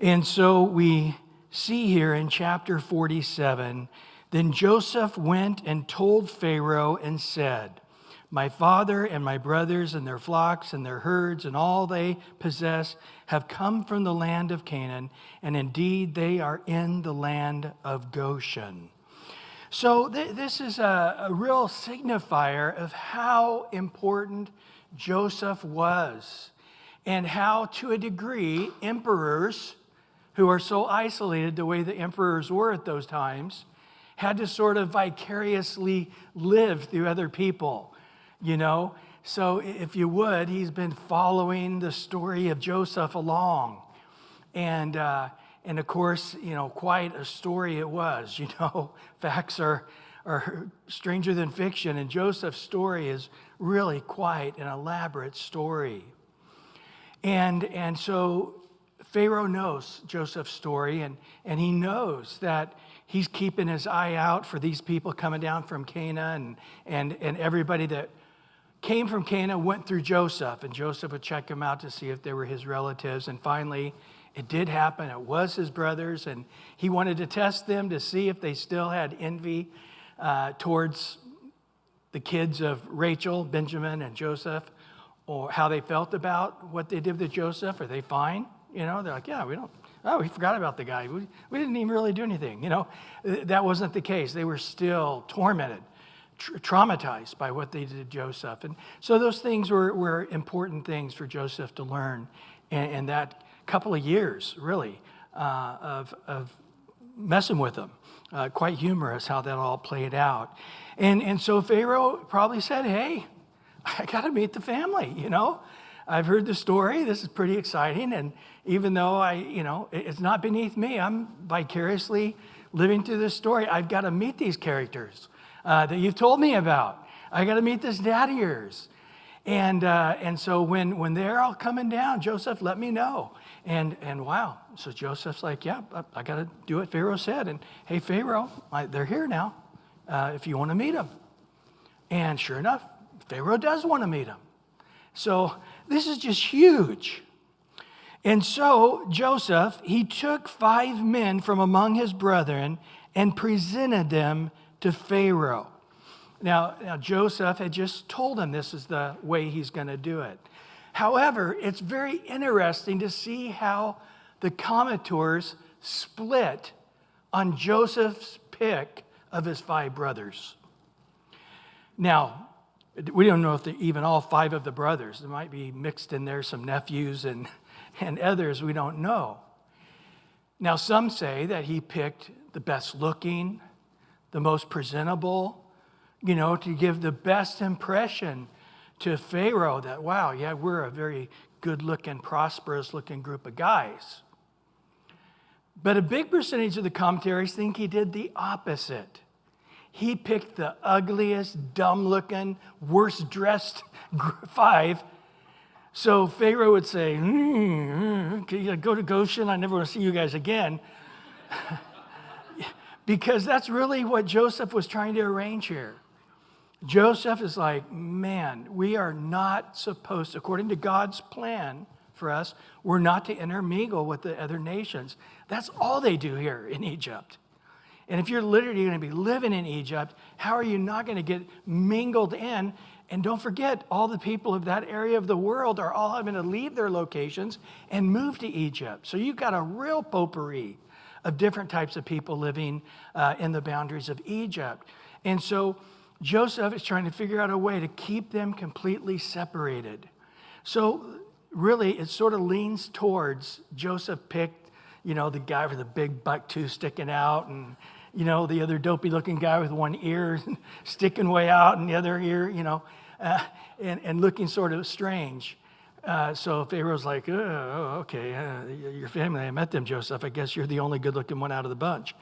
And so we see here in chapter 47, then Joseph went and told Pharaoh and said, my father and my brothers and their flocks and their herds and all they possess have come from the land of Canaan, and indeed they are in the land of Goshen. So this is a real signifier of how important Joseph was, and how, to a degree, emperors who are so isolated the way the emperors were at those times had to sort of vicariously live through other people, you know. So if you would, he's been following the story of Joseph along. And of course, you know, quite a story it was, you know. Facts are stranger than fiction, and Joseph's story is really quite an elaborate story. And so Pharaoh knows Joseph's story, and he knows that he's keeping his eye out for these people coming down from Canaan, and everybody that came from Canaan went through Joseph, and Joseph would check them out to see if they were his relatives. And finally, it did happen. It was his brothers, and he wanted to test them to see if they still had envy towards the kids of Rachel, Benjamin, and Joseph, or how they felt about what they did to Joseph. Are they fine? You know, they're like, yeah, we forgot about the guy. We didn't even really do anything. You know, that wasn't the case. They were still tormented, traumatized by what they did to Joseph. And so those things were important things for Joseph to learn in that couple of years, really, of messing with them. Quite humorous how that all played out. And so Pharaoh probably said, hey, I got to meet the family, you know. I've heard the story. This is pretty exciting. And even though it's not beneath me, I'm vicariously living through this story. I've got to meet these characters that you've told me about. I got to meet this dad of yours. And so when they're all coming down, Joseph, let me know. And wow. So Joseph's like, yeah, I got to do what Pharaoh said. And hey, Pharaoh, they're here now if you want to meet them. And sure enough, Pharaoh does want to meet him. So this is just huge. And so Joseph, he took 5 men from among his brethren and presented them to Pharaoh. Now Joseph had just told him this is the way he's going to do it. However, it's very interesting to see how the commentators split on Joseph's pick of his 5 brothers. Now, we don't know if even all 5 of the brothers. There might be mixed in there some nephews and others we don't know. Now, some say that he picked the best looking, the most presentable, you know, to give the best impression to Pharaoh that, wow, yeah, we're a very good-looking, prosperous-looking group of guys. But a big percentage of the commentaries think he did the opposite. He picked the ugliest, dumb-looking, worst-dressed 5. So Pharaoh would say, go to Goshen, I never want to see you guys again. Because that's really what Joseph was trying to arrange here. Joseph is like, man, we are not supposed to, according to God's plan for us, we're not to intermingle with the other nations. That's all they do here in Egypt. And if you're literally going to be living in Egypt, how are you not going to get mingled in? And don't forget, all the people of that area of the world are all having to leave their locations and move to Egypt. So you've got a real potpourri of different types of people living in the boundaries of Egypt. And so Joseph is trying to figure out a way to keep them completely separated. So really, it sort of leans towards Joseph picked, you know, the guy with the big buck tooth sticking out, and, you know, the other dopey-looking guy with one ear sticking way out and the other ear, you know, and looking sort of strange. So Pharaoh's like, oh, okay, your family, I met them, Joseph. I guess you're the only good-looking one out of the bunch.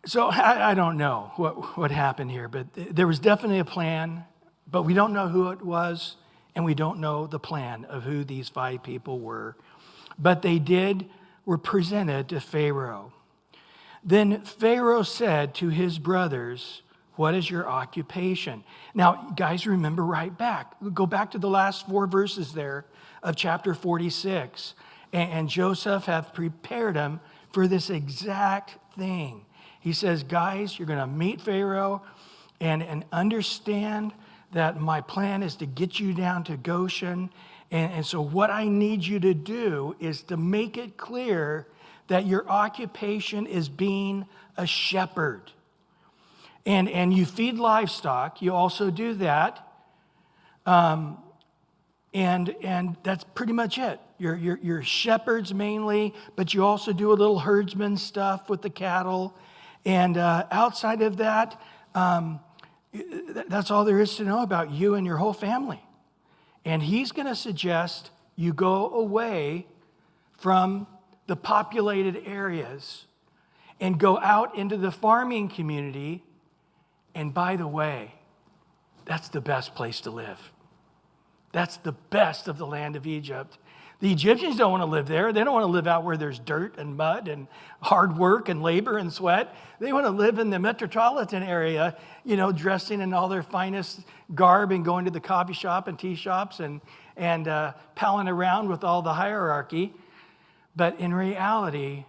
So I don't know what happened here, but there was definitely a plan, but we don't know who it was, and we don't know the plan of who these 5 people were. But they were presented to Pharaoh. Then Pharaoh said to his brothers, what is your occupation? Now, guys, remember right back. Go back to the last 4 verses there of chapter 46. And Joseph hath prepared him for this exact thing. He says, guys, you're going to meet Pharaoh and understand that my plan is to get you down to Goshen. And so what I need you to do is to make it clear that your occupation is being a shepherd. And you feed livestock. You also do that. And that's pretty much it. You're shepherds mainly, but you also do a little herdsman stuff with the cattle. And outside of that, that's all there is to know about you and your whole family. And he's going to suggest you go away from the populated areas and go out into the farming community. And by the way, that's the best place to live. That's the best of the land of Egypt. The Egyptians don't want to live there. They don't want to live out where there's dirt and mud and hard work and labor and sweat. They want to live in the metropolitan area, dressing in all their finest garb and going to the coffee shop and tea shops and palling around with all the hierarchy. But in reality,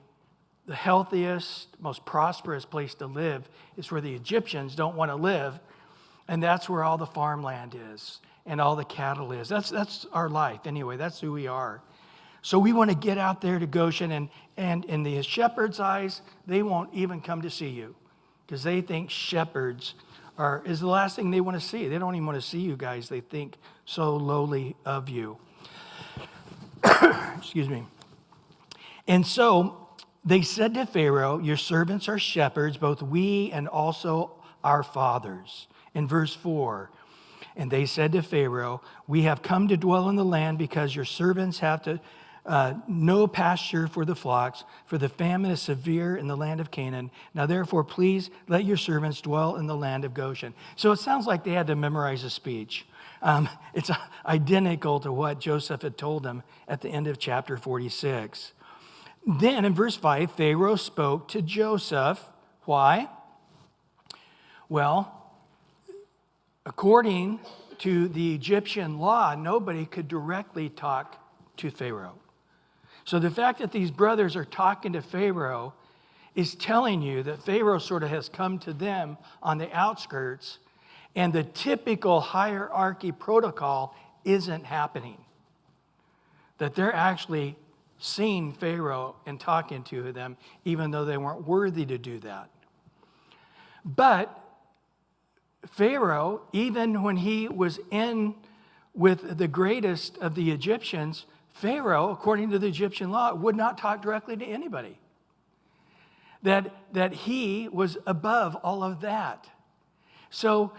the healthiest, most prosperous place to live is where the Egyptians don't want to live, and that's where all the farmland is. And all the cattle is. That's our life anyway. That's who we are. So we want to get out there to Goshen, and in the shepherd's eyes, they won't even come to see you because they think shepherds is the last thing they want to see. They don't even want to see you guys. They think so lowly of you. Excuse me. And so they said to Pharaoh, your servants are shepherds, both we and also our fathers. In verse 4, and they said to Pharaoh, we have come to dwell in the land because your servants have no pasture for the flocks, for the famine is severe in the land of Canaan. Now therefore, please let your servants dwell in the land of Goshen. So it sounds like they had to memorize a speech. It's identical to what Joseph had told them at the end of chapter 46. Then in verse 5, Pharaoh spoke to Joseph. Why? Well, according to the Egyptian law, nobody could directly talk to Pharaoh. So the fact that these brothers are talking to Pharaoh is telling you that Pharaoh sort of has come to them on the outskirts, and the typical hierarchy protocol isn't happening. That they're actually seeing Pharaoh and talking to them, even though they weren't worthy to do that. But Pharaoh, even when he was in with the greatest of the Egyptians, Pharaoh, according to the Egyptian law, would not talk directly to anybody. That he was above all of that. So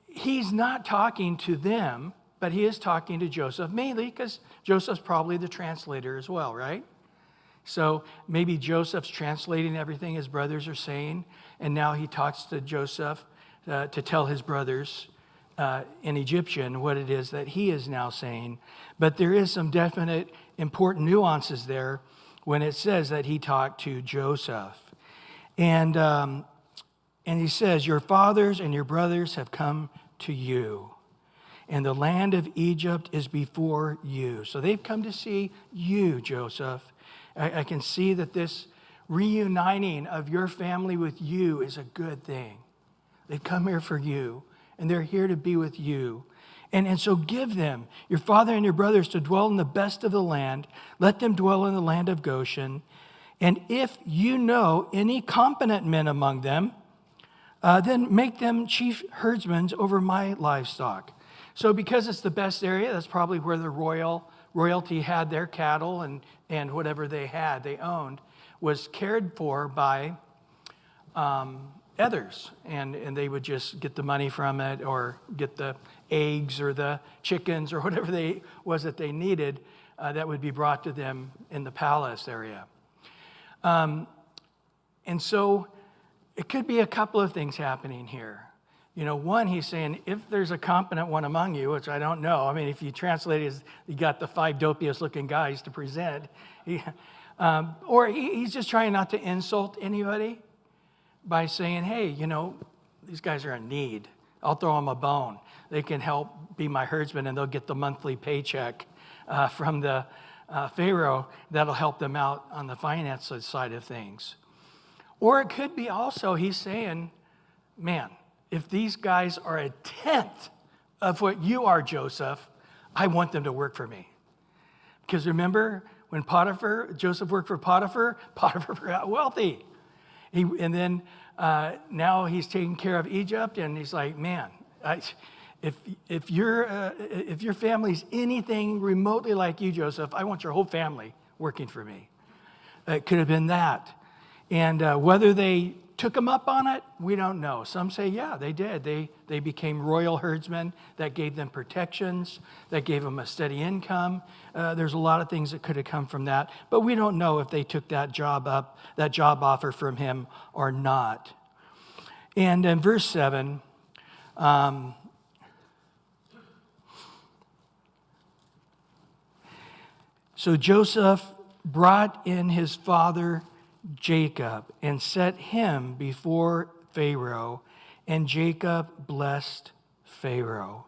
he's not talking to them, but he is talking to Joseph, mainly because Joseph's probably the translator as well, right? So maybe Joseph's translating everything his brothers are saying, and now he talks to Joseph to tell his brothers in Egyptian what it is that he is now saying. But there is some definite important nuances there when it says that he talked to Joseph. And he says, your fathers and your brothers have come to you, and the land of Egypt is before you. So they've come to see you, Joseph. I can see that this reuniting of your family with you is a good thing. They've come here for you, and they're here to be with you. And so give them, your father and your brothers, to dwell in the best of the land. Let them dwell in the land of Goshen. And if you know any competent men among them, then make them chief herdsmen over my livestock. So because it's the best area, that's probably where the royalty had their cattle and whatever they had, they owned, was cared for by others, and they would just get the money from it or get the eggs or the chickens or whatever that they needed that would be brought to them in the palace area. And so it could be a couple of things happening here. One, he's saying, if there's a competent one among you, which I don't know. I mean, if you translate it as you got the 5 dopiest looking guys to present, or he's just trying not to insult anybody by saying, hey, these guys are in need. I'll throw them a bone. They can help be my herdsman, and they'll get the monthly paycheck from the Pharaoh, that'll help them out on the finance side of things. Or it could be also he's saying, man, if these guys are a tenth of what you are, Joseph, I want them to work for me. Because remember, when Joseph worked for Potiphar got wealthy. Then now he's taking care of Egypt, and he's like, man, if your family's anything remotely like you, Joseph, I want your whole family working for me. It could have been that. And whether they took him up on it, we don't know. Some say, yeah, they did. They became royal herdsmen. That gave them protections. That gave them a steady income. There's a lot of things that could have come from that. But we don't know if they took that job offer from him or not. And in verse 7, so Joseph brought in his father Jacob and set him before Pharaoh, and Jacob blessed Pharaoh.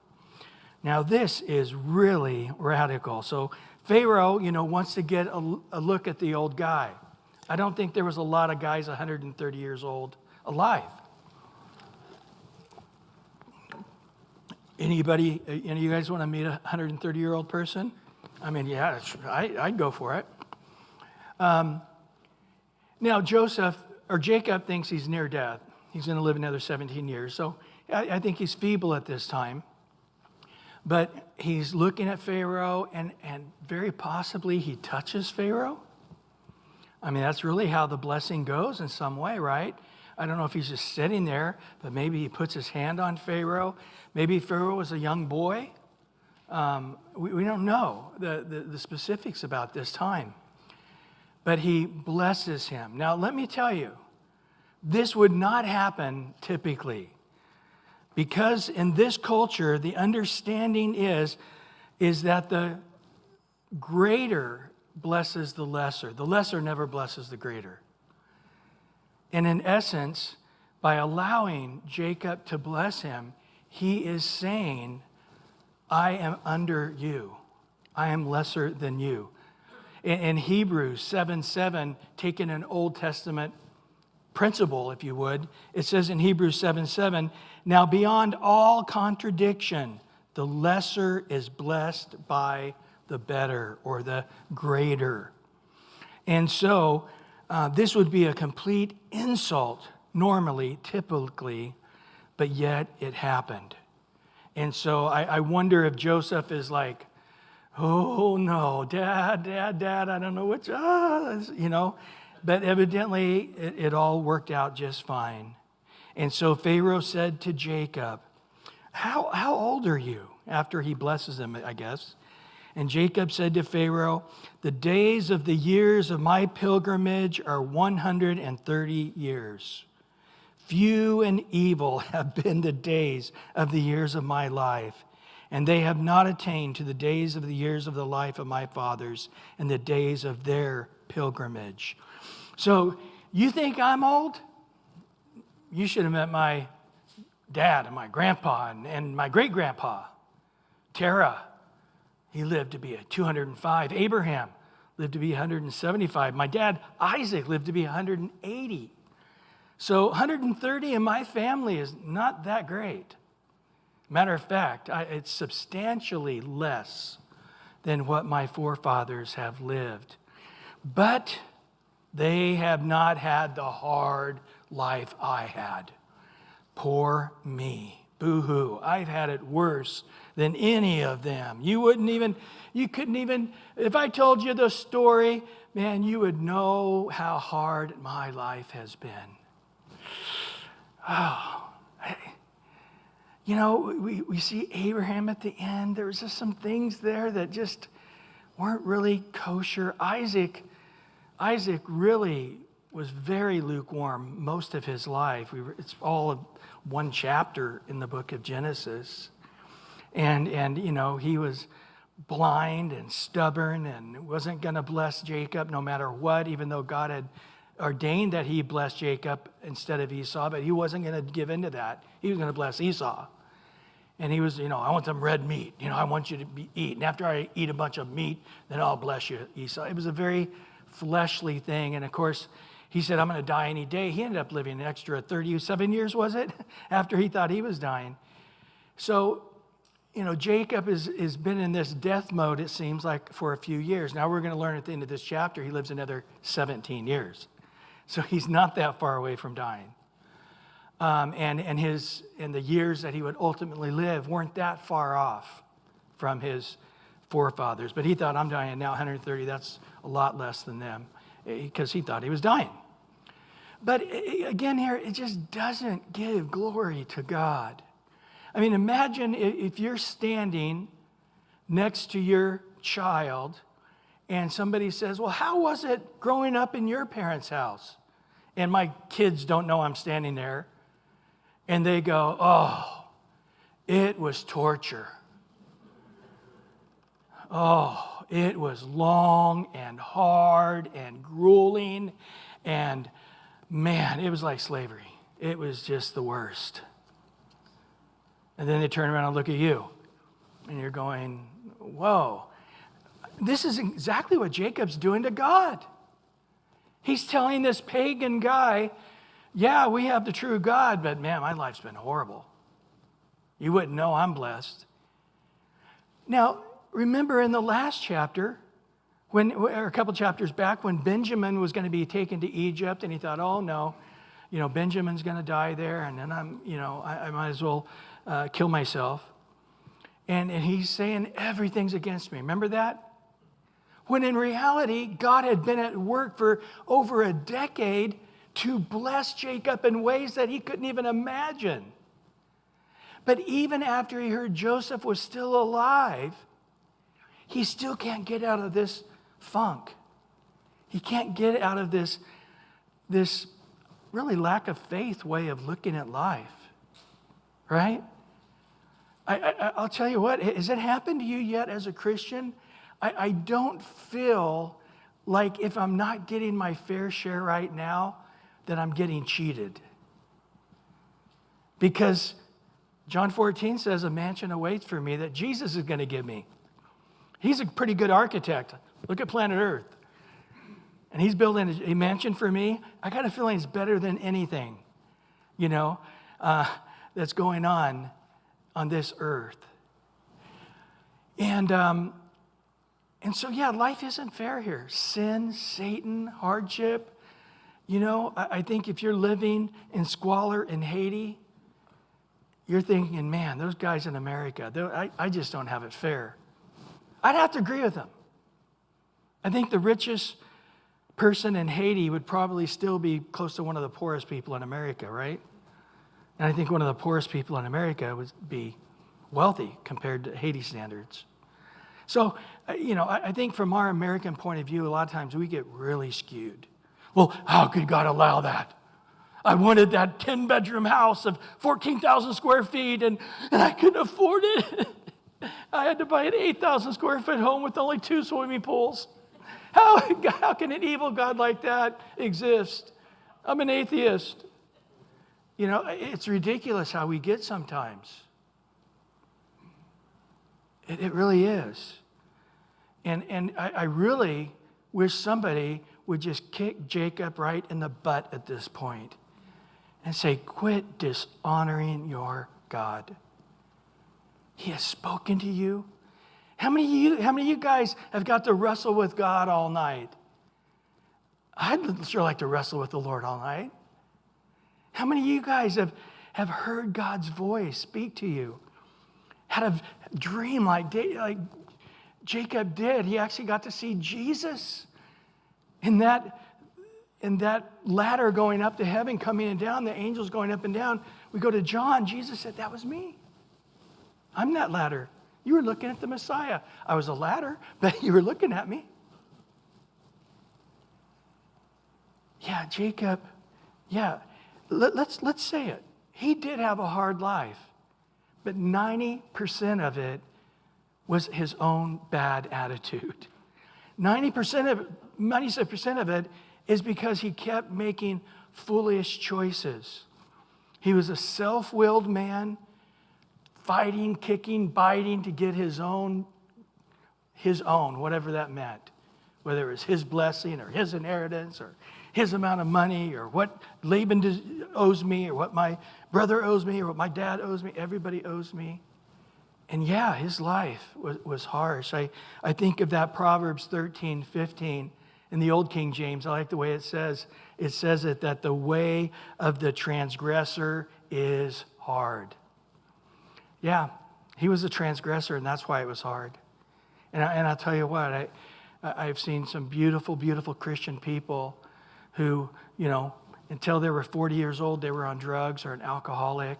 Now this is really radical. So Pharaoh, wants to get a look at the old guy. I don't think there was a lot of guys 130 years old alive. Any of you guys want to meet a 130-year-old person? I mean, yeah, I'd go for it. Now, Jacob thinks he's near death. He's going to live another 17 years. So I think he's feeble at this time. But he's looking at Pharaoh, and very possibly he touches Pharaoh. I mean, that's really how the blessing goes in some way, right? I don't know if he's just sitting there, but maybe he puts his hand on Pharaoh. Maybe Pharaoh was a young boy. We don't know the specifics about this time. But he blesses him. Now, let me tell you, this would not happen typically. Because in this culture, the understanding is that the greater blesses the lesser. The lesser never blesses the greater. And in essence, by allowing Jacob to bless him, he is saying, I am under you. I am lesser than you. In Hebrews 7:7, taking an Old Testament principle, if you would, it says in Hebrews 7:7, now beyond all contradiction, the lesser is blessed by the better or the greater. And so this would be a complete insult normally, typically, but yet it happened. And so I wonder if Joseph is like, oh no, Dad, I don't know which, But evidently it all worked out just fine. And so Pharaoh said to Jacob, how old are you? After he blesses him, I guess. And Jacob said to Pharaoh, the days of the years of my pilgrimage are 130 years. Few and evil have been the days of the years of my life, and they have not attained to the days of the years of the life of my fathers and the days of their pilgrimage. So you think I'm old? You should have met my dad and my grandpa and my great-grandpa. Terah, he lived to be 205. Abraham lived to be 175. My dad, Isaac, lived to be 180. So 130 in my family is not that great. Matter of fact, it's substantially less than what my forefathers have lived. But they have not had the hard life I had. Poor me. Boo-hoo. I've had it worse than any of them. You couldn't even, if I told you the story, man, you would know how hard my life has been. Oh, we see Abraham at the end. There was just some things there that just weren't really kosher. Isaac really was very lukewarm most of his life. It's all of one chapter in the book of Genesis. And he was blind and stubborn and wasn't going to bless Jacob no matter what, even though God had ordained that he bless Jacob instead of Esau, but he wasn't going to give in to that. He was going to bless Esau. And he was, I want some red meat. I want you to eat. And after I eat a bunch of meat, then I'll bless you, Esau. It was a very fleshly thing. And of course, he said, I'm going to die any day. He ended up living an extra 37 years, was it? After he thought he was dying. So, Jacob has been in this death mode, it seems like, for a few years. Now we're going to learn at the end of this chapter, he lives another 17 years. So he's not that far away from dying. And the years that he would ultimately live weren't that far off from his forefathers. But he thought, I'm dying now, 130, that's a lot less than them, because he thought he was dying. But again here, it just doesn't give glory to God. I mean, imagine if you're standing next to your child and somebody says, well, how was it growing up in your parents' house? And my kids don't know I'm standing there. And they go, oh, it was torture. Oh, it was long and hard and grueling. And man, it was like slavery. It was just the worst. And then they turn around and look at you. And you're going, whoa. This is exactly what Jacob's doing to God. He's telling this pagan guy, yeah, we have the true God, but man, my life's been horrible. You wouldn't know I'm blessed. Now, remember in the last chapter, or a couple chapters back, when Benjamin was going to be taken to Egypt, and he thought, oh no, Benjamin's going to die there, and then I might as well kill myself. And he's saying everything's against me. Remember that? When in reality, God had been at work for over a decade to bless Jacob in ways that he couldn't even imagine. But even after he heard Joseph was still alive, he still can't get out of this funk. He can't get out of this really lack of faith way of looking at life, right? I'll tell you what, has it happened to you yet as a Christian? I don't feel like if I'm not getting my fair share right now, that I'm getting cheated. Because John 14 says a mansion awaits for me that Jesus is going to give me. He's a pretty good architect. Look at planet Earth. And he's building a mansion for me. I got a feeling it's better than anything, that's going on this earth. And so, yeah, life isn't fair here. Sin, Satan, hardship. I think if you're living in squalor in Haiti, you're thinking, man, those guys in America, I just don't have it fair. I'd have to agree with them. I think the richest person in Haiti would probably still be close to one of the poorest people in America, right? And I think one of the poorest people in America would be wealthy compared to Haiti standards. So, I think from our American point of view, a lot of times we get really skewed. Well, how could God allow that? I wanted that 10-bedroom house of 14,000 square feet, and I couldn't afford it. I had to buy an 8,000 square foot home with only 2 swimming pools. How can an evil God like that exist? I'm an atheist. It's ridiculous how we get sometimes. It really is. And I really wish somebody would just kick Jacob right in the butt at this point and say, quit dishonoring your God. He has spoken to you. How many of you guys have got to wrestle with God all night? I'd sure like to wrestle with the Lord all night. How many of you guys have heard God's voice speak to you? Had a dream like Jacob did. He actually got to see Jesus in that ladder going up to heaven, coming and down, the angels going up and down. We go to John. Jesus said, that was me. I'm that ladder. You were looking at the Messiah. I was a ladder, but you were looking at me. Yeah, Jacob, yeah, let's say it. He did have a hard life, but 90% of it was his own bad attitude. 97% of it is because he kept making foolish choices. He was a self-willed man, fighting, kicking, biting to get his own, whatever that meant. Whether it was his blessing or his inheritance or his amount of money or what Laban owes me or what my brother owes me or what my dad owes me. Everybody owes me. And yeah, his life was harsh. I think of that Proverbs 13:15 in the Old King James. I like the way it says. It says that the way of the transgressor is hard. Yeah, he was a transgressor, and that's why it was hard. And I'll tell you what, I've seen some beautiful, beautiful Christian people who, until they were 40 years old, they were on drugs or an alcoholic.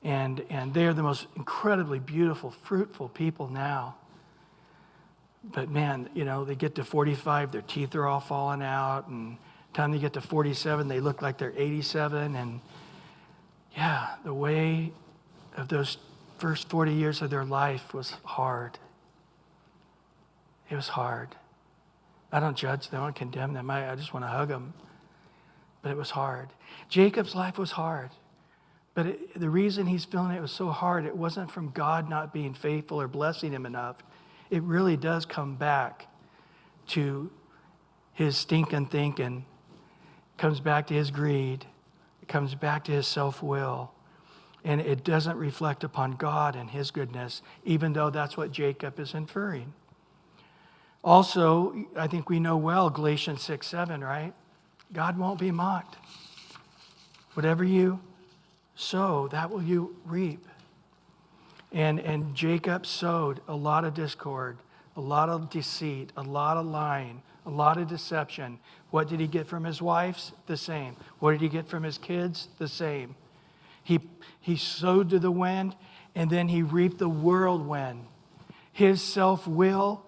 And they're the most incredibly beautiful, fruitful people now. But man, they get to 45, their teeth are all falling out. And time they get to 47, they look like they're 87. And yeah, the way of those first 40 years of their life was hard. It was hard. I don't judge them, I don't condemn them. I just want to hug them. But it was hard. Jacob's life was hard. But the reason he's feeling it was so hard, it wasn't from God not being faithful or blessing him enough. It really does come back to his stinking thinking. It comes back to his greed. It comes back to his self-will. And it doesn't reflect upon God and his goodness, even though that's what Jacob is inferring. Also, I think we know well Galatians 6:7, right? God won't be mocked. Whatever you sow, that will you reap. And Jacob sowed a lot of discord, a lot of deceit, a lot of lying, a lot of deception. What did he get from his wives? The same. What did he get from his kids? The same. He sowed to the wind, and then he reaped the whirlwind. His self-will,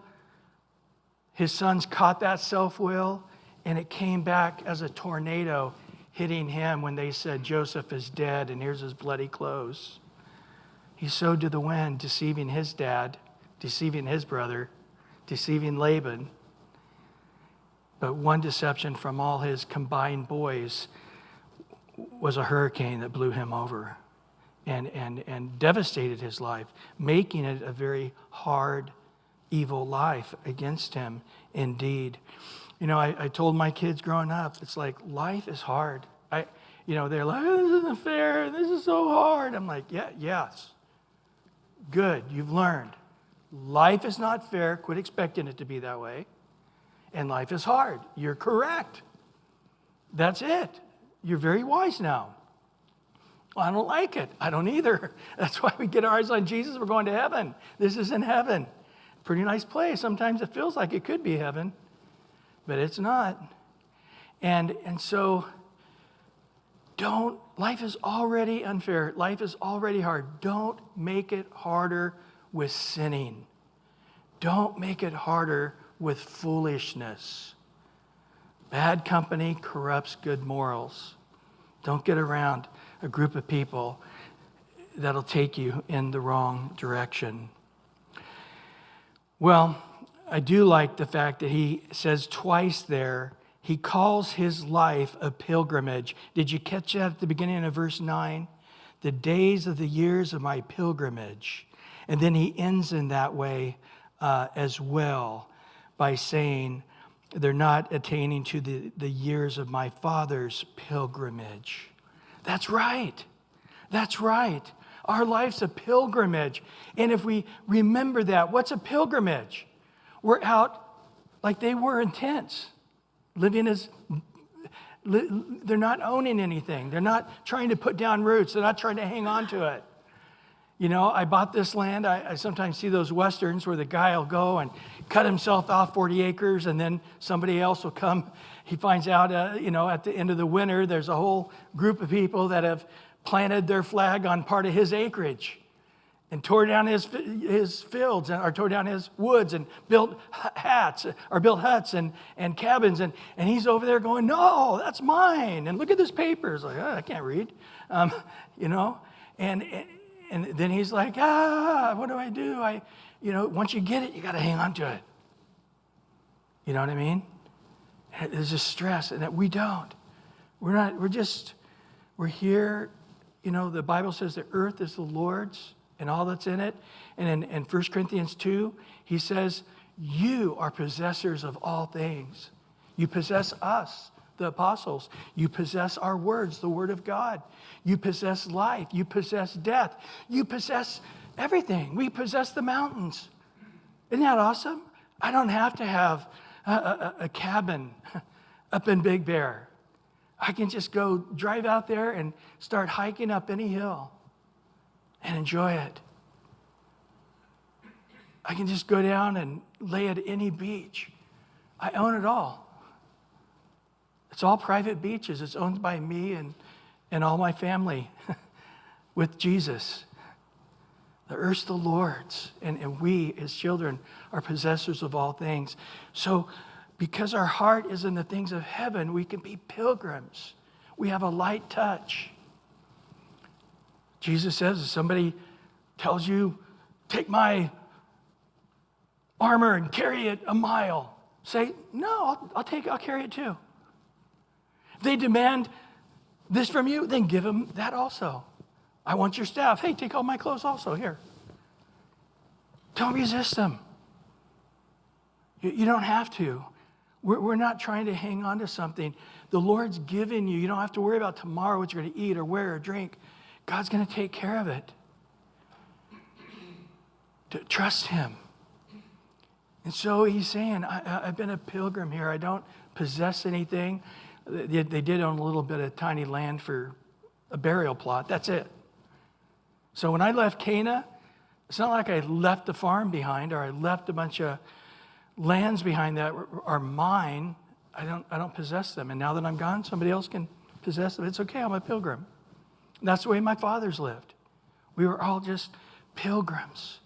his sons caught that self-will, and it came back as a tornado hitting him when they said Joseph is dead and here's his bloody clothes. He sowed to the wind, deceiving his dad, deceiving his brother, deceiving Laban. But one deception from all his combined boys was a hurricane that blew him over and devastated his life, making it a very hard, evil life against him indeed. I told my kids growing up, it's like, life is hard. They're like, oh, this isn't fair. This is so hard. I'm like, yes. Good, you've learned. Life is not fair. Quit expecting it to be that way. And life is hard. You're correct. That's it. You're very wise now. I don't like it. I don't either. That's why we get our eyes on Jesus. We're going to heaven. This isn't heaven. Pretty nice place. Sometimes it feels like it could be heaven, but it's not. And so life is already unfair. Life is already hard. Don't make it harder with sinning. Don't make it harder with foolishness. Bad company corrupts good morals. Don't get around a group of people that'll take you in the wrong direction. Well, I do like the fact that he says twice there, he calls his life a pilgrimage. Did you catch that at the beginning of verse 9? The days of the years of my pilgrimage. And then he ends in that way as well by saying, they're not attaining to the years of my father's pilgrimage. That's right. That's right. Our life's a pilgrimage. And if we remember that, what's a pilgrimage? We're out like they were in tents, living as, they're not owning anything. They're not trying to put down roots. They're not trying to hang on to it. I bought this land. I sometimes see those Westerns where the guy will go and cut himself off 40 acres and then somebody else will come. He finds out, at the end of the winter, there's a whole group of people that have planted their flag on part of his acreage and tore down his fields or tore down his woods and built huts and cabins. And he's over there going, no, that's mine. And look at this paper. It's like, I can't read, And then he's like, what do I do? Once you get it, you got to hang on to it. You know what I mean? There's this stress, and that we don't. We're here, the Bible says the earth is the Lord's and all that's in it. And in 1 Corinthians 2, he says, you are possessors of all things. You possess us, the apostles. You possess our words, the word of God. You possess life. You possess death. You possess everything. We possess the mountains. Isn't that awesome? I don't have to have a cabin up in Big Bear. I can just go drive out there and start hiking up any hill and enjoy it. I can just go down and lay at any beach. I own it all. It's all private beaches. It's owned by me and all my family with Jesus. The earth's the Lord's, and we as children are possessors of all things. So because our heart is in the things of heaven, we can be pilgrims. We have a light touch. Jesus says, if somebody tells you, take my armor and carry it a mile, say, no, I'll carry it too. If they demand this from you, then give them that also. I want your staff. Hey, take all my clothes also here. Don't resist them. You don't have to. We're not trying to hang on to something. The Lord's given you. You don't have to worry about tomorrow what you're going to eat or wear or drink. God's going to take care of it. Trust him. And so he's saying, I've been a pilgrim here. I don't possess anything. They did own a little bit of tiny land for a burial plot. That's it. So when I left Cana, it's not like I left the farm behind or I left a bunch of lands behind that are mine. I don't possess them. And now that I'm gone, somebody else can possess them. It's okay. I'm a pilgrim. And that's the way my fathers lived. We were all just pilgrims.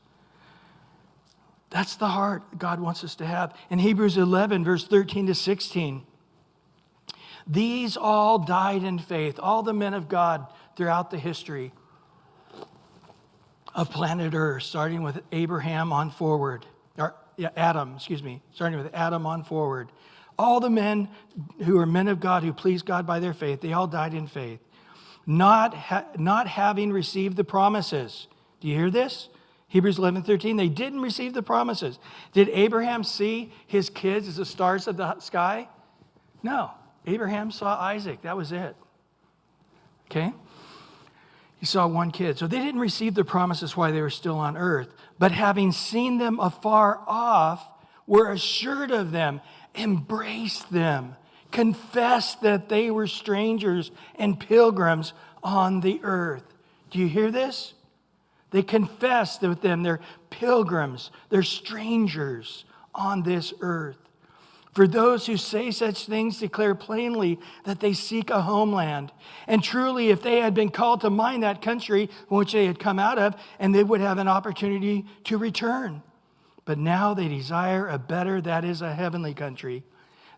That's the heart God wants us to have. In Hebrews 11, verse 13 to 16, these all died in faith, all the men of God throughout the history of planet Earth, starting with Abraham on forward. Starting with Adam on forward. All the men who are men of God, who please God by their faith, they all died in faith, not having received the promises. Do you hear this? Hebrews 11:13, they didn't receive the promises. Did Abraham see his kids as the stars of the sky? No. Abraham saw Isaac. That was it. Okay? He saw one kid. So they didn't receive the promises while they were still on earth, but having seen them afar off, were assured of them, embraced them, confessed that they were strangers and pilgrims on the earth. Do you hear this? They confessed with them, they're pilgrims, they're strangers on this earth. For those who say such things declare plainly that they seek a homeland. And truly, if they had been called to mind that country which they had come out of, and they would have an opportunity to return. But now they desire a better, that is, a heavenly country.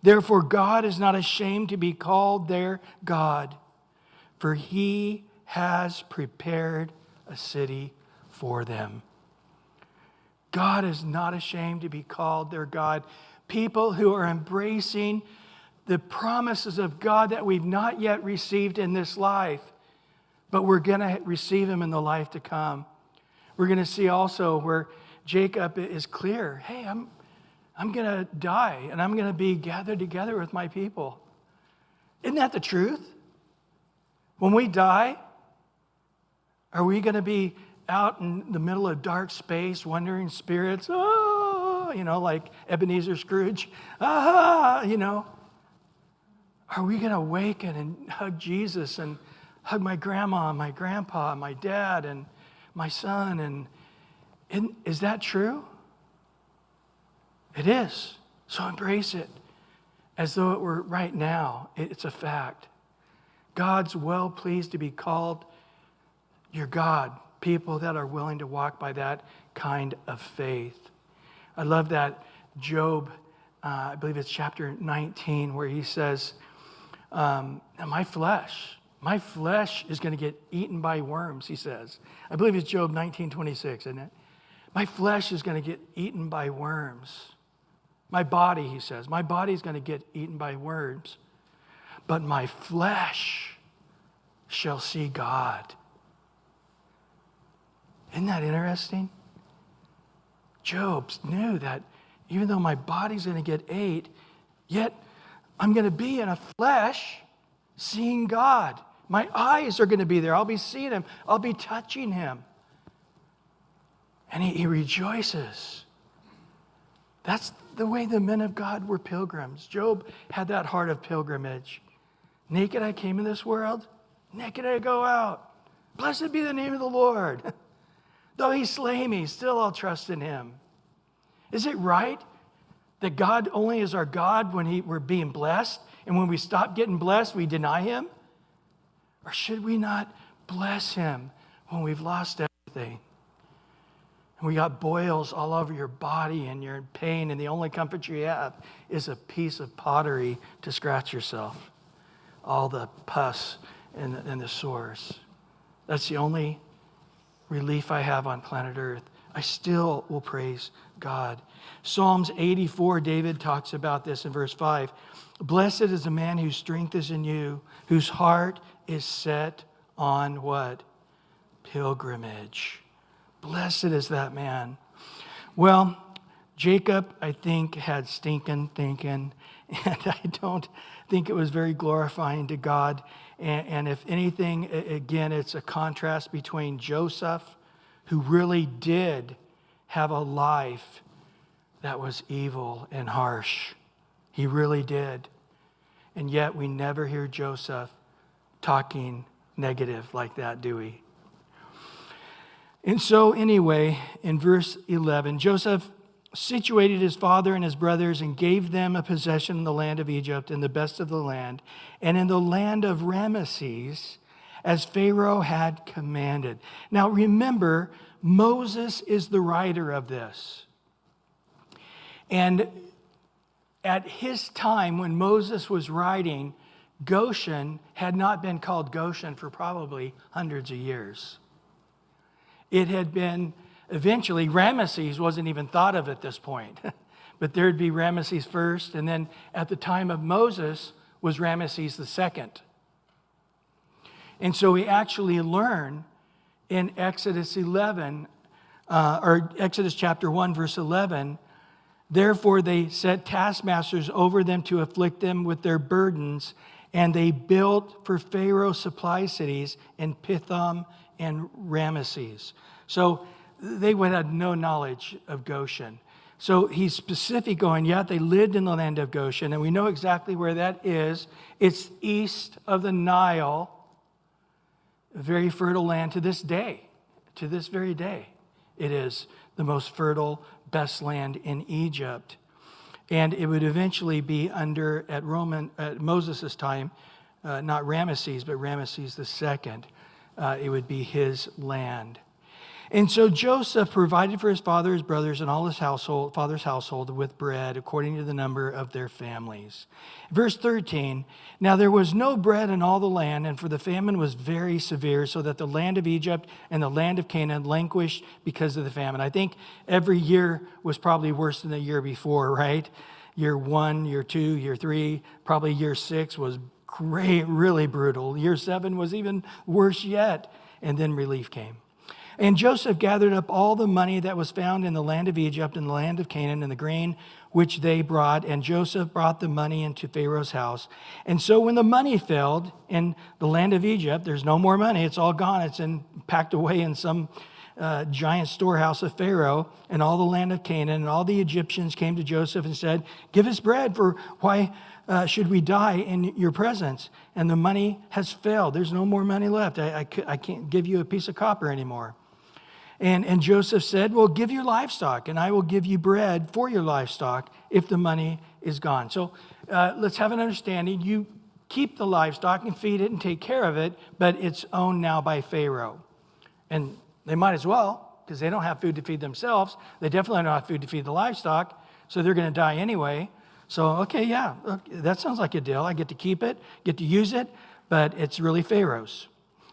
Therefore, God is not ashamed to be called their God, for he has prepared a city for them. God is not ashamed to be called their God. People who are embracing the promises of God that we've not yet received in this life, but we're going to receive them in the life to come. We're going to see also where Jacob is clear. Hey, I'm going to die and I'm going to be gathered together with my people. Isn't that the truth? When we die, are we going to be out in the middle of dark space, wandering spirits, like Ebenezer Scrooge, Are we going to awaken and hug Jesus and hug my grandma, my grandpa, my dad, and my son? And is that true? It is. So embrace it as though it were right now. It's a fact. God's well pleased to be called your God, people that are willing to walk by that kind of faith. I love that Job, I believe it's chapter 19, where he says, my flesh is going to get eaten by worms, he says. I believe it's Job 19:26, isn't it? My flesh is going to get eaten by worms. My body, he says, my body is going to get eaten by worms. But my flesh shall see God. Isn't that interesting? Job knew that even though my body's going to get ate, yet I'm going to be in a flesh seeing God. My eyes are going to be there. I'll be seeing him. I'll be touching him. And he rejoices. That's the way the men of God were pilgrims. Job had that heart of pilgrimage. Naked I came in this world, naked I go out. Blessed be the name of the Lord. Though he slay me, still I'll trust in him. Is it right that God only is our God when we're being blessed, and when we stop getting blessed, we deny him? Or should we not bless him when we've lost everything? And we got boils all over your body and you're in pain, and the only comfort you have is a piece of pottery to scratch yourself. All the pus and the sores. That's the only relief I have on planet Earth. I still will praise God. Psalms 84, David talks about this in verse 5. Blessed is the man whose strength is in you, whose heart is set on what? Pilgrimage. Blessed is that man. Well, Jacob, I think, had stinking thinking, and I don't think it was very glorifying to God. And if anything, again, it's a contrast between Joseph, who really did have a life that was evil and harsh. He really did. And yet we never hear Joseph talking negative like that, do we? And so anyway, in verse 11, Joseph situated his father and his brothers and gave them a possession in the land of Egypt, in the best of the land, and in the land of Ramesses, as Pharaoh had commanded. Now remember, Moses is the writer of this. And at his time, when Moses was writing, Goshen had not been called Goshen for probably hundreds of years. It had been, eventually, Ramesses wasn't even thought of at this point. But there'd be Ramesses first, and then at the time of Moses was Ramesses the second. And so we actually learn in Exodus 11, or Exodus chapter 1, verse 11, therefore they set taskmasters over them to afflict them with their burdens, and they built for Pharaoh supply cities in Pithom and Ramesses. So they would have no knowledge of Goshen. So he's specific going, yeah, they lived in the land of Goshen, and we know exactly where that is. It's east of the Nile, a very fertile land to this day, to this very day. It is the most fertile, best land in Egypt. And it would eventually be under, at Moses' time, not Ramesses, but Ramesses II. It would be his land. And so Joseph provided for his father, his brothers, and all his household, father's household with bread according to the number of their families. Verse 13, now there was no bread in all the land, and for the famine was very severe, so that the land of Egypt and the land of Canaan languished because of the famine. I think every year was probably worse than the year before, right? Year 1, year 2, year 3, probably year 6 was great, really brutal. Year 7 was even worse yet, and then relief came. And Joseph gathered up all the money that was found in the land of Egypt and the land of Canaan and the grain which they brought. And Joseph brought the money into Pharaoh's house. And so when the money failed in the land of Egypt, there's no more money. It's all gone. It's packed away in some giant storehouse of Pharaoh and all the land of Canaan. And all the Egyptians came to Joseph and said, give us bread, for why should we die in your presence? And the money has failed. There's no more money left. I can't give you a piece of copper anymore. And Joseph said, well, give your livestock, and I will give you bread for your livestock if the money is gone. So let's have an understanding. You keep the livestock and feed it and take care of it, but it's owned now by Pharaoh. And they might as well, because they don't have food to feed themselves. They definitely don't have food to feed the livestock, so they're going to die anyway. So, okay, yeah, that sounds like a deal. I get to keep it, get to use it, but it's really Pharaoh's.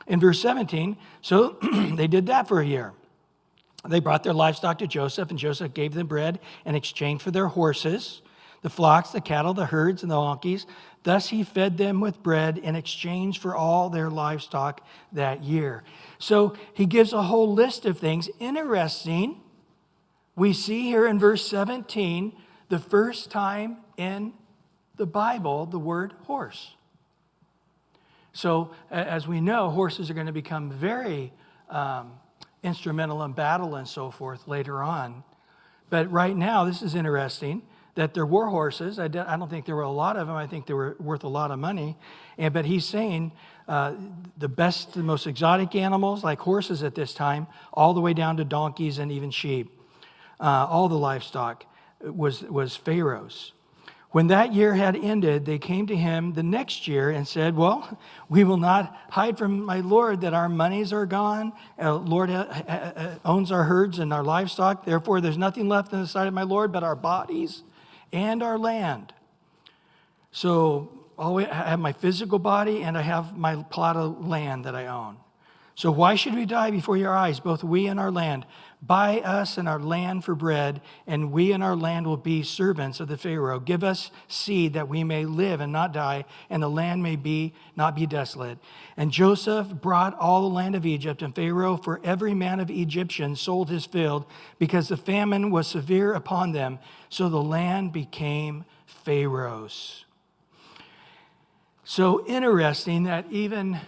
In verse 17, so they did that for a year. They brought their livestock to Joseph, and Joseph gave them bread in exchange for their horses, the flocks, the cattle, the herds, and the donkeys, Thus he fed them with bread in exchange for all their livestock that year. So he gives a whole list of things. Interesting, we see here in verse 17, the first time in the Bible, the word horse. So as we know, horses are going to become very instrumental in battle and so forth later on. But right now, this is interesting, that there were horses. I don't think there were a lot of them. I think they were worth a lot of money. But he's saying the best, the most exotic animals, like horses at this time, all the way down to donkeys and even sheep, all the livestock was Pharaoh's. When that year had ended, they came to him the next year and said, well, we will not hide from my Lord that our monies are gone. Lord owns our herds and our livestock. Therefore, there's nothing left in the sight of my Lord but our bodies and our land. So I have my physical body and I have my plot of land that I own. So why should we die before your eyes, both we and our land? Buy us and our land for bread, and we and our land will be servants of the Pharaoh. Give us seed that we may live and not die, and the land may not be desolate. And Joseph brought all the land of Egypt, and Pharaoh, for every man of Egyptian, sold his field, because the famine was severe upon them. So the land became Pharaoh's. So interesting that even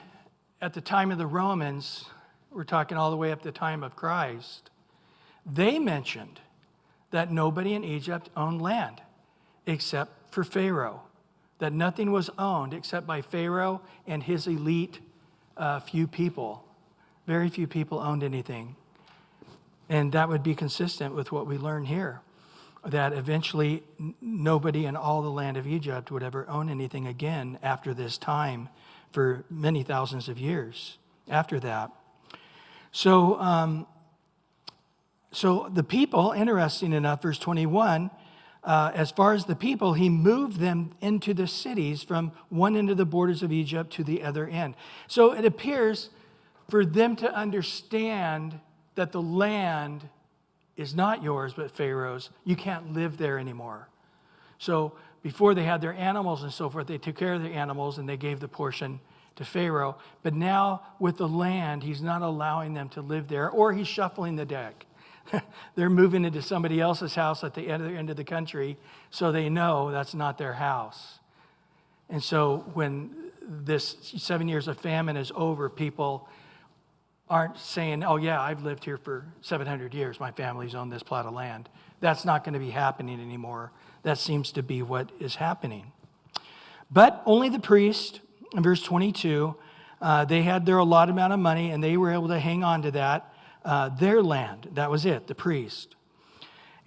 at the time of the Romans, we're talking all the way up to the time of Christ, they mentioned that nobody in Egypt owned land except for Pharaoh, that nothing was owned except by Pharaoh and his elite few people. Very few people owned anything. And that would be consistent with what we learn here, that eventually nobody in all the land of Egypt would ever own anything again after this time for many thousands of years after that. So the people, interesting enough, verse 21, as far as the people, he moved them into the cities from one end of the borders of Egypt to the other end. So it appears for them to understand that the land is not yours but Pharaoh's. You can't live there anymore. So before they had their animals and so forth, they took care of their animals and they gave the portion to Pharaoh. But now with the land, he's not allowing them to live there, or he's shuffling the deck. They're moving into somebody else's house at the other end of the country, so they know that's not their house. And so when this 7 years of famine is over, people aren't saying, oh yeah, I've lived here for 700 years. My family's owned this plot of land. That's not going to be happening anymore. That seems to be what is happening. But only the priest, in verse 22, they had their allotted amount of money, and they were able to hang on to that. Their land, that was it, the priest.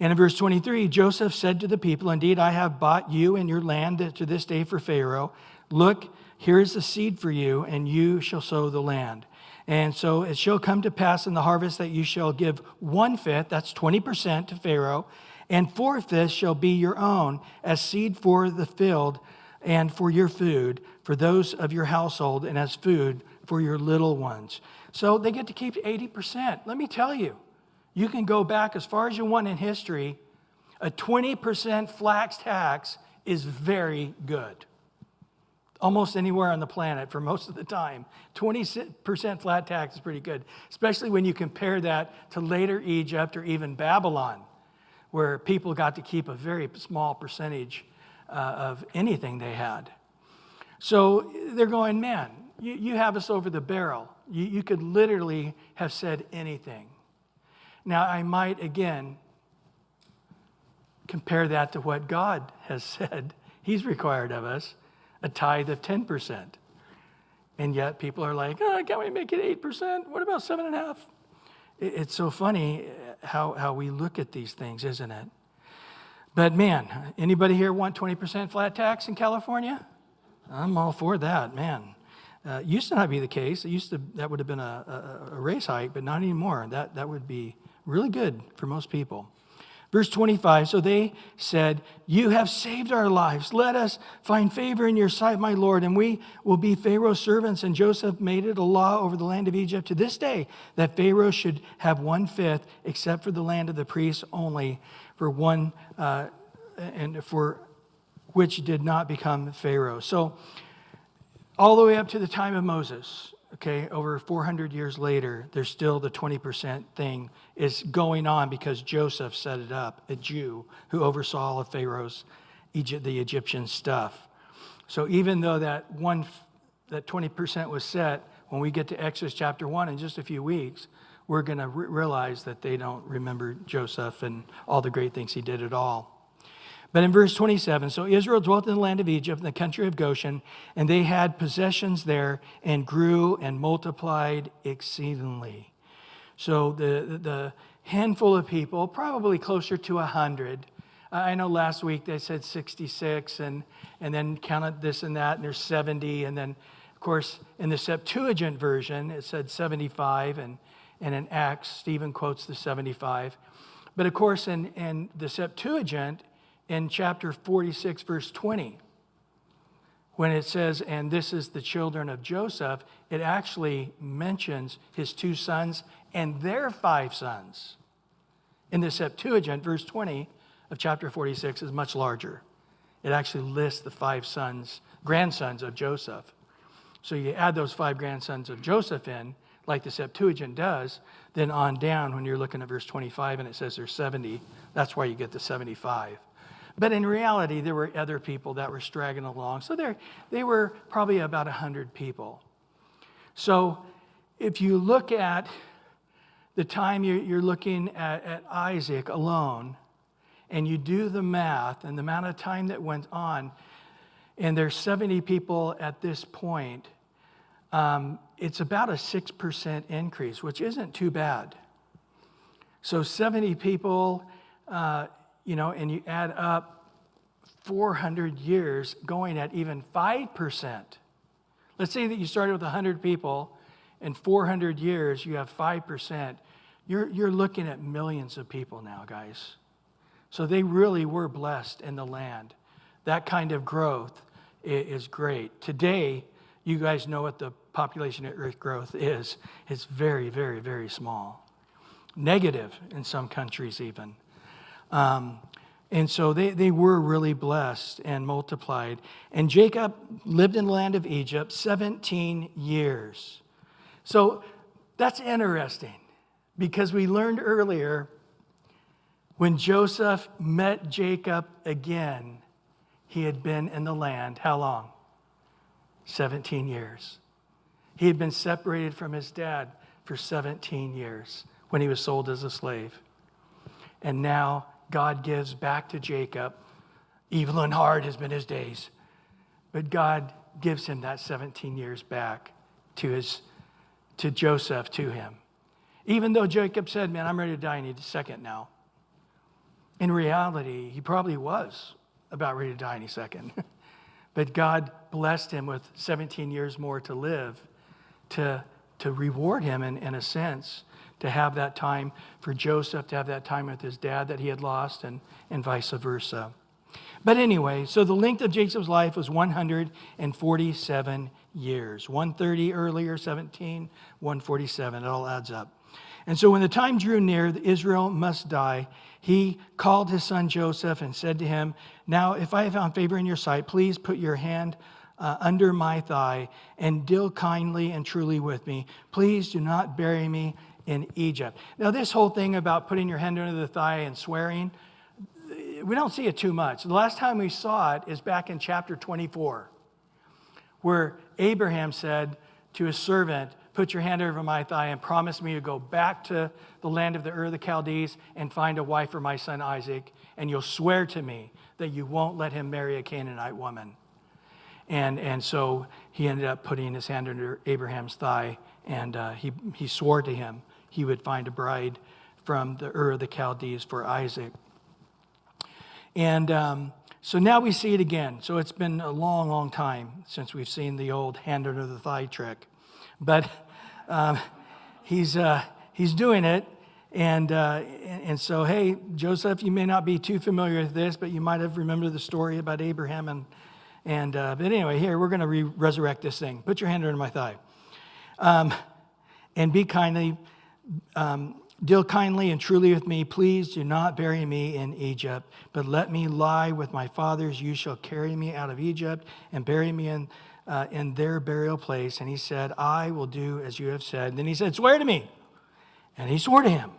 And in verse 23, Joseph said to the people, indeed, I have bought you and your land to this day for Pharaoh. Look, here is the seed for you, and you shall sow the land. And so it shall come to pass in the harvest that you shall give 1/5, that's 20% to Pharaoh, and 4/5 shall be your own as seed for the field and for your food, for those of your household, and as food for your little ones. So they get to keep 80%. Let me tell you, you can go back as far as you want in history. A 20% flat tax is very good. Almost anywhere on the planet for most of the time. 20% flat tax is pretty good, especially when you compare that to later Egypt or even Babylon, where people got to keep a very small percentage of anything they had. So they're going, man, you have us over the barrel. You could literally have said anything. Now, I might, again, compare that to what God has said he's required of us, a tithe of 10%. And yet people are like, oh, can't we make it 8%? What about 7.5%? It's so funny how we look at these things, isn't it? But man, anybody here want 20% flat tax in California? I'm all for that, man. Used to not be the case. That would have been a race hike, but not anymore. That would be really good for most people. Verse 25, so they said, you have saved our lives. Let us find favor in your sight, my Lord, and we will be Pharaoh's servants. And Joseph made it a law over the land of Egypt to this day that Pharaoh should have 1/5, except for the land of the priests only, for one and for which did not become Pharaoh. So all the way up to the time of Moses, okay, over 400 years later, there's still the 20% thing is going on because Joseph set it up, a Jew who oversaw all of Pharaoh's, the Egyptian stuff. So even though that 20% was set, when we get to Exodus chapter 1 in just a few weeks, we're going to realize that they don't remember Joseph and all the great things he did at all. But in verse 27, so Israel dwelt in the land of Egypt, in the country of Goshen, and they had possessions there and grew and multiplied exceedingly. So the handful of people, probably closer to 100. I know last week they said 66 and then counted this and that, and there's 70. And then, of course, in the Septuagint version, it said 75, and in Acts, Stephen quotes the 75. But, of course, in the Septuagint, in chapter 46, verse 20, when it says, and this is the children of Joseph, it actually mentions his 2 sons and their 5 sons. In the Septuagint, verse 20 of chapter 46 is much larger. It actually lists the 5 sons, grandsons of Joseph. So you add those 5 grandsons of Joseph in, like the Septuagint does, then on down when you're looking at verse 25 and it says there's 70, that's why you get the 75. But in reality, there were other people that were straggling along. So they were probably about 100 people. So if you look at the time you're looking at Isaac alone, and you do the math and the amount of time that went on, and there's 70 people at this point, it's about a 6% increase, which isn't too bad. So 70 people, and you add up 400 years going at even 5%. Let's say that you started with 100 people, and 400 years you have 5%. You're looking at millions of people now, guys. So they really were blessed in the land. That kind of growth is great. Today, you guys know what the population at Earth growth is. It's very, very, very small. Negative in some countries even. And so they were really blessed and multiplied. And Jacob lived in the land of Egypt 17 years. So that's interesting because we learned earlier when Joseph met Jacob again, he had been in the land, how long? 17 years. He had been separated from his dad for 17 years when he was sold as a slave. And now God gives back to Jacob. Evil and hard has been his days. But God gives him that 17 years back to Joseph, to him. Even though Jacob said, man, I'm ready to die, I need a second now. In reality, he probably was about ready to die any second. But God blessed him with 17 years more to live, to reward him in a sense, to have that time for Joseph, to have that time with his dad that he had lost, and vice versa. But anyway, so the length of Jacob's life was 147 years. 130 earlier, 17, 147. It all adds up. And so when the time drew near that Israel must die, he called his son Joseph and said to him, now, if I have found favor in your sight, please put your hand under my thigh and deal kindly and truly with me. Please do not bury me in Egypt. Now, this whole thing about putting your hand under the thigh and swearing, we don't see it too much. The last time we saw it is back in chapter 24, where Abraham said to his servant, put your hand over my thigh and promise me to go back to the land of the Ur of the Chaldees and find a wife for my son Isaac, and you'll swear to me that you won't let him marry a Canaanite woman. And so he ended up putting his hand under Abraham's thigh, and he swore to him he would find a bride from the Ur of the Chaldees for Isaac. And so now we see it again. So it's been a long, long time since we've seen the old hand under the thigh trick. But he's doing it. And so, hey, Joseph, you may not be too familiar with this, but you might have remembered the story about Abraham. But anyway, here, we're going to resurrect this thing. Put your hand under my thigh. And be kindly, Deal kindly and truly with me. Please do not bury me in Egypt, but let me lie with my fathers. You shall carry me out of Egypt and bury me in their burial place. And he said, I will do as you have said. And then he said, swear to me. And he swore to him.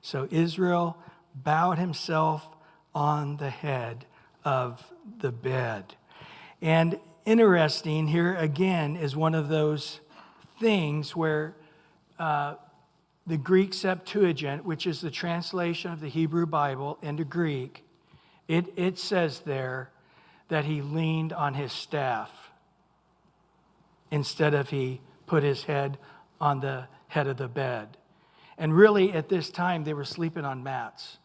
So Israel bowed himself on the head of the bed. And interesting, here again is one of those things where the Greek Septuagint, which is the translation of the Hebrew Bible into Greek, it says there that he leaned on his staff instead of he put his head on the head of the bed. And really, at this time, they were sleeping on mats.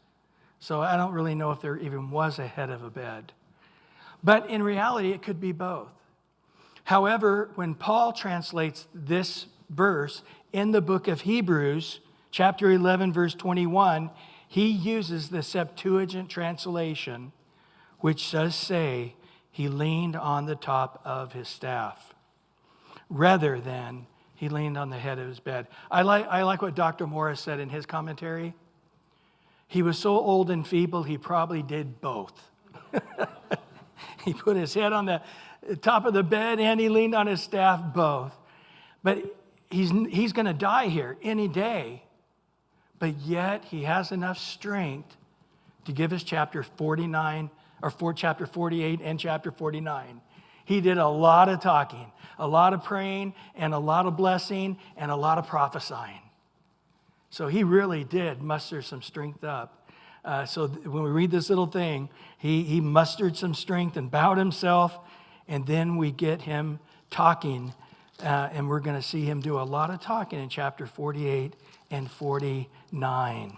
So I don't really know if there even was a head of a bed. But in reality, it could be both. However, when Paul translates this verse in the book of Hebrews, chapter 11, verse 21, he uses the Septuagint translation, which does say he leaned on the top of his staff, rather than he leaned on the head of his bed. I like what Dr. Morris said in his commentary. He was so old and feeble, he probably did both. He put his head on the top of the bed and he leaned on his staff, both. But he's going to die here any day. But yet he has enough strength to give us chapter 49, or chapter 48 and chapter 49. He did a lot of talking, a lot of praying, and a lot of blessing, and a lot of prophesying. So he really did muster some strength up. So when we read this little thing, he mustered some strength and bowed himself, and then we get him talking, and we're going to see him do a lot of talking in chapter 48 and 49.